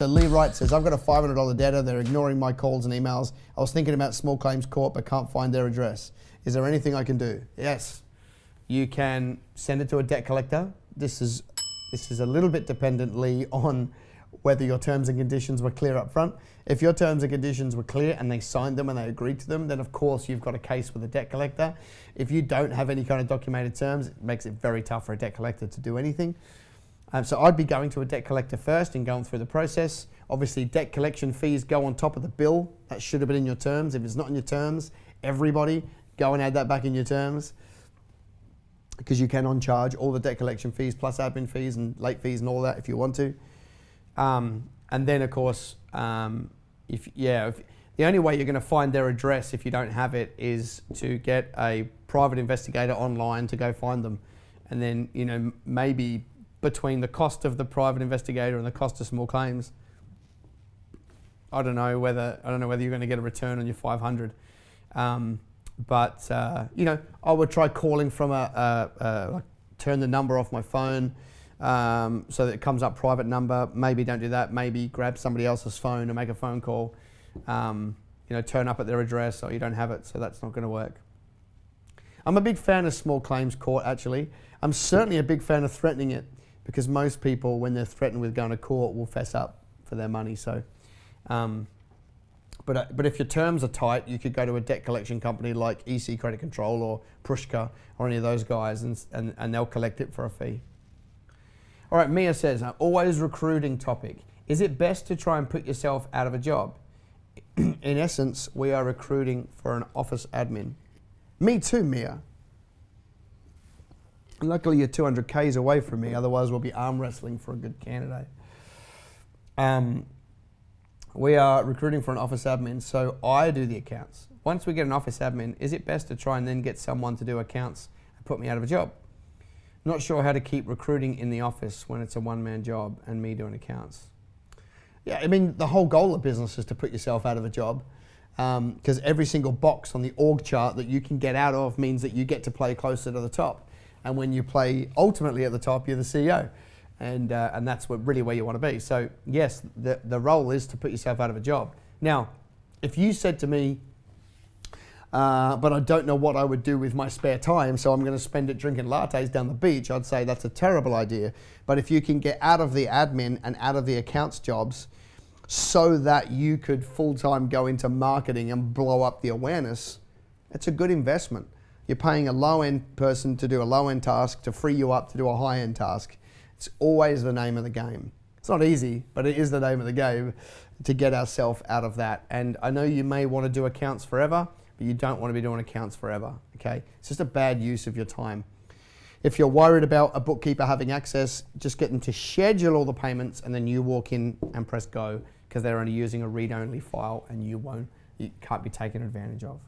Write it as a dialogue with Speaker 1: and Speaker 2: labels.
Speaker 1: So Lee Wright says, I've got a $500 debtor. They're ignoring my calls and emails. I was thinking about small claims court, but can't find their address. Is there anything I can do? Yes. You can send it to a debt collector. This is a little bit dependently on whether your terms and conditions were clear up front. If your terms and conditions were clear and they signed them and they agreed to them, then of course you've got a case with a debt collector. If you don't have any kind of documented terms, it makes it very tough for a debt collector to do anything. So I'd be going to a debt collector first and going through the process. Obviously, debt collection fees go on top of the bill. That should have been in your terms. If it's not in your terms, everybody go and add that back in your terms, because you can on-charge all the debt collection fees plus admin fees and late fees and all that if you want to. And then, of course, if the only way you're going to find their address if you don't have it is to get a private investigator online to go find them. And then, you know, maybe between the cost of the private investigator and the cost of small claims, I don't know whether you're going to get a return on your 500. But you know, I would try calling from like turn the number off my phone so that it comes up private number. Maybe don't do that. Maybe grab somebody else's phone and make a phone call. You know, turn up at their address, or you don't have it, so that's not going to work. I'm a big fan of small claims court, actually. I'm certainly a big fan of threatening it, because most people, when they're threatened with going to court, will fess up for their money. So, but if your terms are tight, you could go to a debt collection company like EC Credit Control or Prushka or any of those guys, and they'll collect it for a fee. All right, Mia says, always recruiting topic. Is it best to try and put yourself out of a job? In essence, we are recruiting for an office admin. Me too, Mia. Luckily, you're 200 Ks away from me. Otherwise, we'll be arm wrestling for a good candidate. We are recruiting for an office admin, so I do the accounts. Once we get an office admin, is it best to try and then get someone to do accounts and put me out of a job? Not sure how to keep recruiting in the office when it's a one-man job and me doing accounts. Yeah, I mean, the whole goal of business is to put yourself out of a job, because every single box on the org chart that you can get out of means that you get to play closer to the top. And when you play ultimately at the top, you're the CEO. And that's really where you want to be. So yes, the role is to put yourself out of a job. Now, if you said to me, but I don't know what I would do with my spare time, so I'm going to spend it drinking lattes down the beach, I'd say that's a terrible idea. But if you can get out of the admin and out of the accounts jobs so that you could full-time go into marketing and blow up the awareness, it's a good investment. You're paying a low-end person to do a low-end task to free you up to do a high-end task. It's always the name of the game. It's not easy, but it is the name of the game to get ourselves out of that. And I know you may want to do accounts forever, but you don't want to be doing accounts forever, okay? It's just a bad use of your time. If you're worried about a bookkeeper having access, just get them to schedule all the payments and then you walk in and press go, because they're only using a read-only file and you can't be taken advantage of.